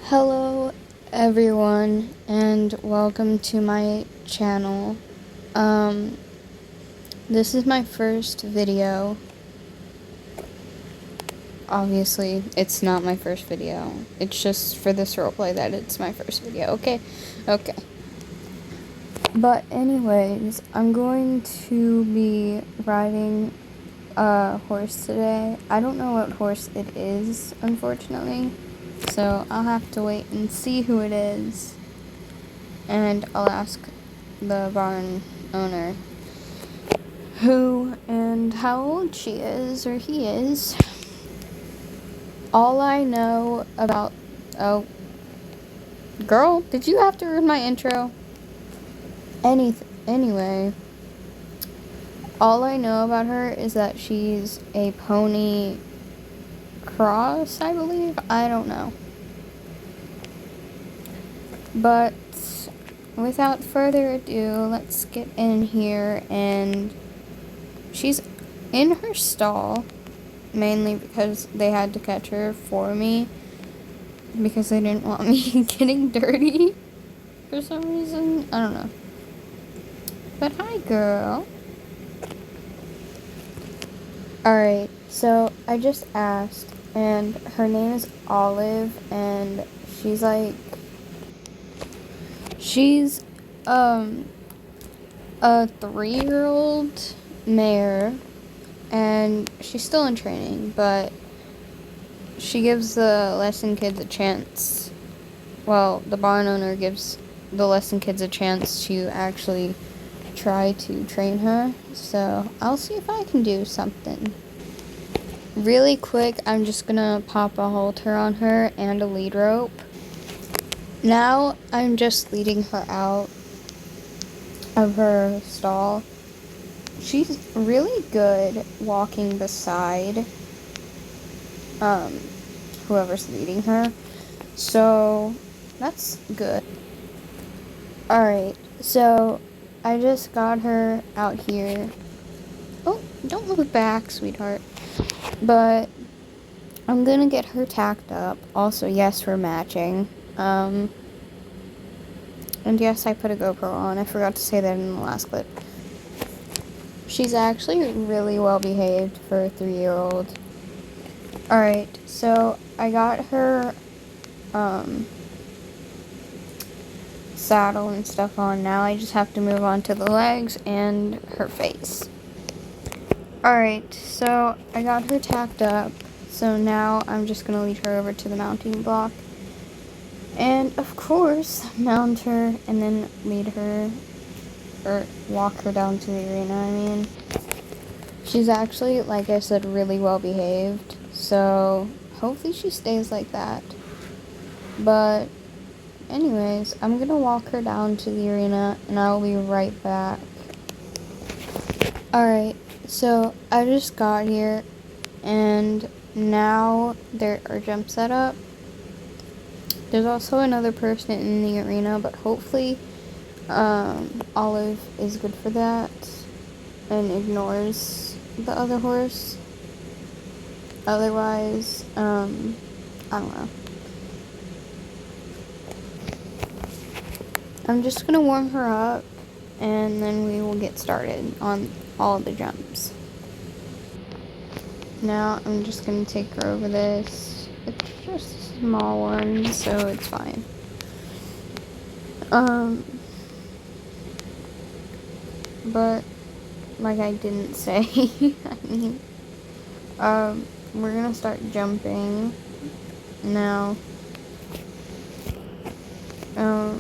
Hello everyone and welcome to my channel. This is my first video. Obviously, it's not my first video. It's just for this roleplay that it's my first video, okay? Okay. But anyways, I'm going to be riding a horse today. I don't know what horse it is, unfortunately. So I'll have to wait and see who it is. And I'll ask the barn owner who and how old she is or he is. All I know about... Oh. Girl, did you have to read my intro? Anyway. All I know about her is that she's a pony cross, I believe. I don't know. But without further ado, let's get in here. And she's in her stall, mainly because they had to catch her for me, because they didn't want me getting dirty for some reason. I don't know. But hi, girl. Alright, so I just asked, and her name is Olive, and she's like... She's, a 3-year-old mare, and she's still in training, but she gives the lesson kids a chance. Well, the barn owner gives the lesson kids a chance to actually try to train her, so I'll see if I can do something. Really quick, I'm just gonna pop a halter on her and a lead rope. Now I'm just leading her out of her stall. She's really good walking beside whoever's leading her, so that's good. Alright, so I just got her out here. Oh, don't look back, sweetheart. But I'm gonna get her tacked up. Also, yes, we're matching. And yes, I put a GoPro on. I forgot to say that in the last clip. She's actually really well behaved for a 3-year-old. Alright, so I got her saddle and stuff on. Now I just have to move on to the legs and her face. Alright, so I got her tacked up. So now I'm just gonna lead her over to the mounting block. And of course, mount her and then lead her, or walk her down to the arena, I mean. She's actually, like I said, really well behaved. So hopefully she stays like that. But anyways, I'm gonna walk her down to the arena and I'll be right back. Alright, so I just got here and now there are jumps set up. There's also another person in the arena, but hopefully Olive is good for that and ignores the other horse. Otherwise, I don't know. I'm just gonna warm her up and then we will get started on all the jumps. Now I'm just gonna take her over this. It's just a small one, so it's fine. But like I didn't say, I mean, we're gonna start jumping now. I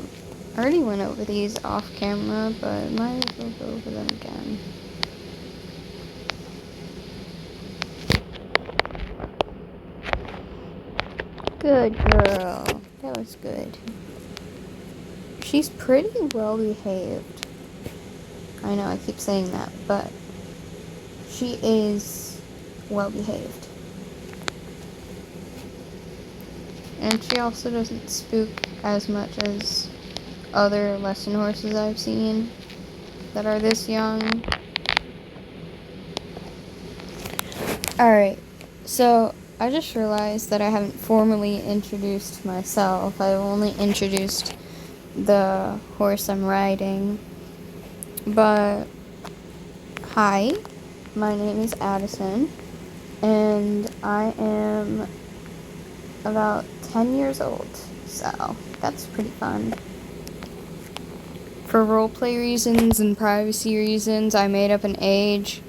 already went over these off camera, but might as well go over them again. Good girl. That was good. She's pretty well behaved. I know I keep saying that, but she is well behaved. And she also doesn't spook as much as other lesson horses I've seen that are this young. Alright, so I just realized that I haven't formally introduced myself. I've only introduced the horse I'm riding. But, hi, my name is Addison, and I am about 10 years old, so that's pretty fun. For roleplay reasons and privacy reasons, I made up an age.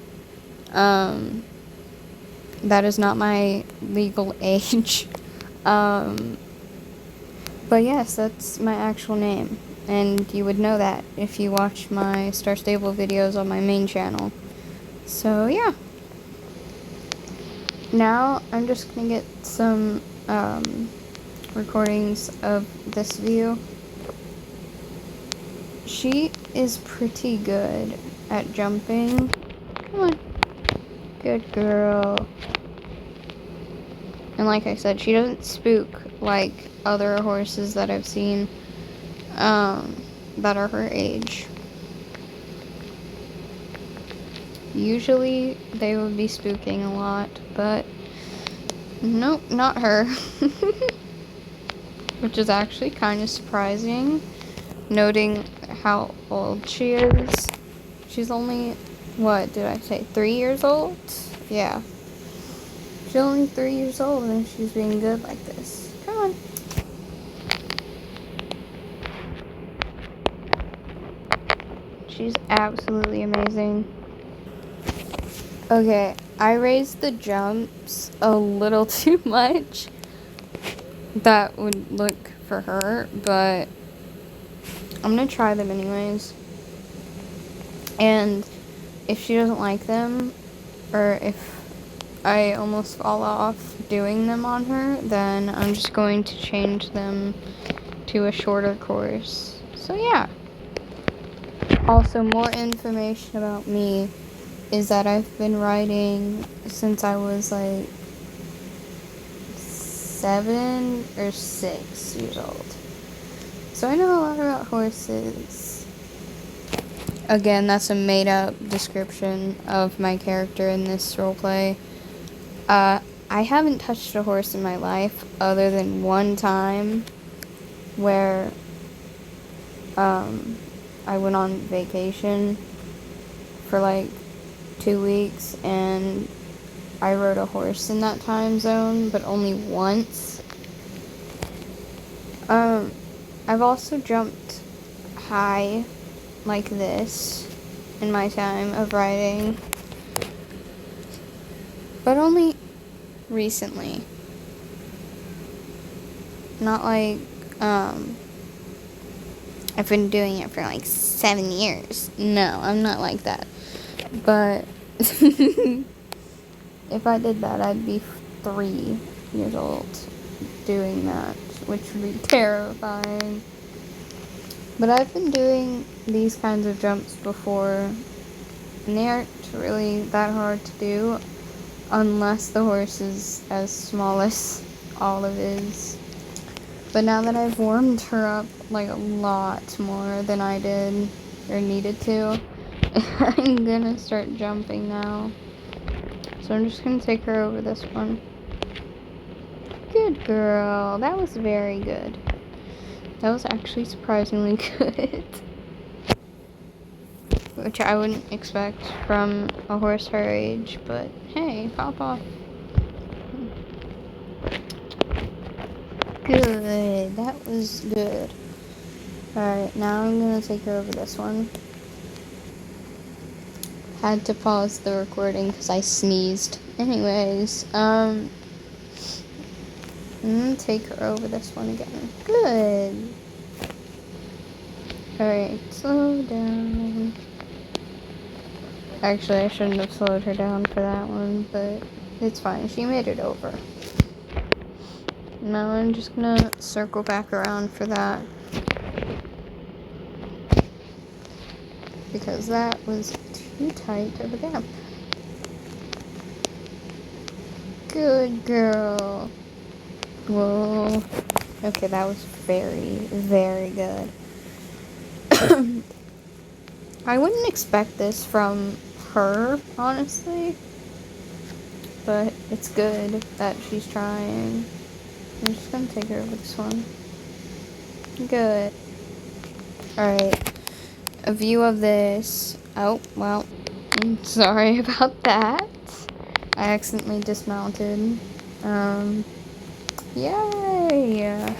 That is not my legal age. But yes, that's my actual name. And you would know that if you watch my Star Stable videos on my main channel. So yeah. Now I'm just gonna get some recordings of this view. She is pretty good at jumping. Come on. Good girl. And like I said, she doesn't spook like other horses that I've seen that are her age. Usually they would be spooking a lot, but nope, not her. Which is actually kind of surprising, noting how old she is. She's only, what did I say, 3 years old? Yeah. She's only 3 years old and she's being good like this. Come on. She's absolutely amazing. Okay, I raised the jumps a little too much. That would look for her, but I'm gonna try them anyways. And if she doesn't like them, or if I almost fall off doing them on her, then I'm just going to change them to a shorter course. So yeah. Also, more information about me is that I've been riding since I was like 7 or 6 years old. So I know a lot about horses. Again, that's a made up description of my character in this roleplay. I haven't touched a horse in my life other than one time where I went on vacation for like 2 weeks and I rode a horse in that time zone, but only once. I've also jumped high like this in my time of riding, but only recently. Not like, I've been doing it for like 7 years. No, I'm not like that. But if I did that, I'd be 3 years old doing that, which would be terrifying. But I've been doing these kinds of jumps before, and they aren't really that hard to do, unless the horse is as small as Olive is. But now that I've warmed her up like a lot more than I did or needed to, I'm gonna start jumping now. So I'm just gonna take her over this one. Good girl. That was very good. That was actually surprisingly good. Which I wouldn't expect from a horse her age, but hey, pop off. Good. That was good. Alright, now I'm gonna take her over this one. Had to pause the recording because I sneezed. Anyways, I'm gonna take her over this one again. Good. Alright, slow down. Actually, I shouldn't have slowed her down for that one, but it's fine. She made it over. Now I'm just gonna circle back around for that. Because that was too tight of a gap. Good girl. Whoa. Okay, that was very, very good. I wouldn't expect this from her, honestly. but it's good that she's trying. I'm just gonna take her over this one. Good. Alright. A view of this. Oh, well. I'm sorry about that. I accidentally dismounted. Yay!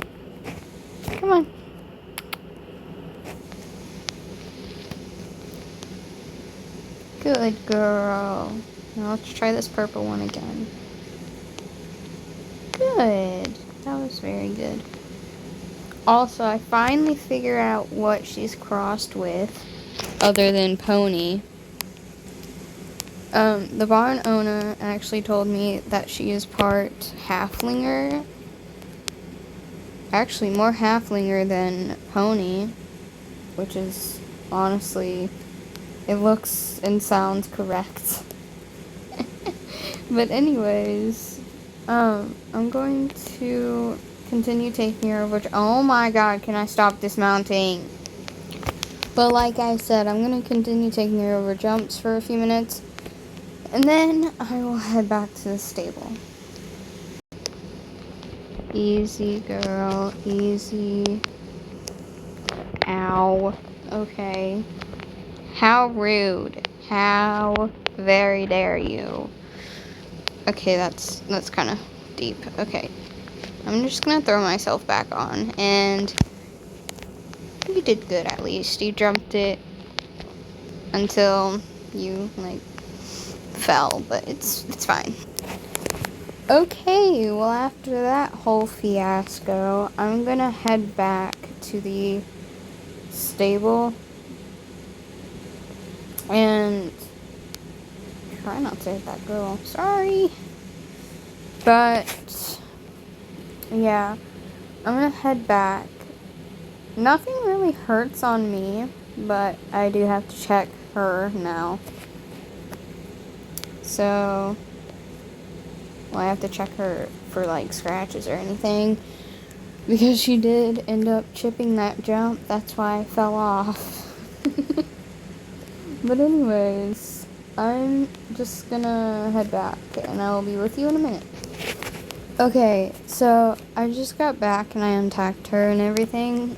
Come on. Good girl. Now let's try this purple one again. Good. That was very good. Also, I finally figured out what she's crossed with, other than pony. The barn owner actually told me that she is part halflinger. Actually, more halflinger than pony, which is honestly, it looks and sounds correct. But anyways, I'm going to continue taking her over. Oh my god, can I stop dismounting? But like I said, I'm going to continue taking her over jumps for a few minutes. And then I will head back to the stable. Easy, girl. Easy. Ow. Okay. How rude. How very dare you. Okay, that's kind of deep. Okay. I'm just going to throw myself back on. And you did good, at least. You jumped it until you, like, fell. But it's fine. Okay, well, after that whole fiasco, I'm gonna head back to the stable and try not to hit that girl. Sorry. But, yeah, I'm gonna head back. Nothing really hurts on me, but I do have to check her now. So, well, I have to check her for, like, scratches or anything. Because she did end up chipping that jump. That's why I fell off. But anyways, I'm just gonna head back. And I will be with you in a minute. Okay, so I just got back and I untacked her and everything.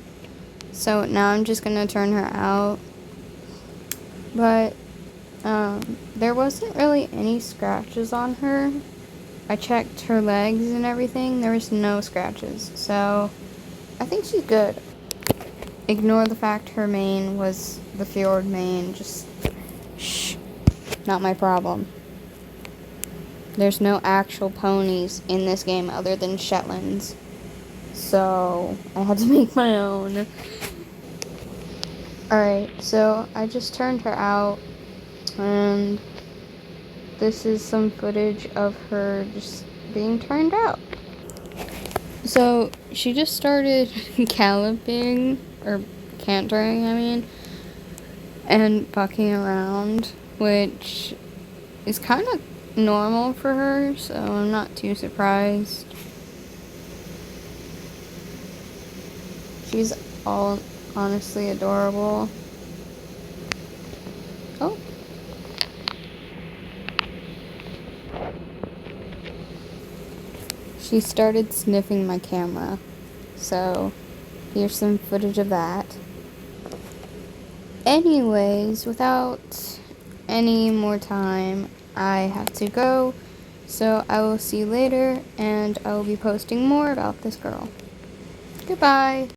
So now I'm just gonna turn her out. But, there wasn't really any scratches on her. I checked her legs and everything. There was no scratches. So, I think she's good. Ignore the fact her mane was the fjord mane. Just, shh. Not my problem. There's no actual ponies in this game other than Shetlands. So, I had to make my own. Alright, so I just turned her out. And this is some footage of her just being turned out. So, she just started galloping, or cantering, I mean, and bucking around, which is kind of normal for her, so I'm not too surprised. She's all honestly adorable. Oh. She started sniffing my camera, so here's some footage of that. Anyways, without any more time, I have to go, so I will see you later, and I will be posting more about this girl. Goodbye!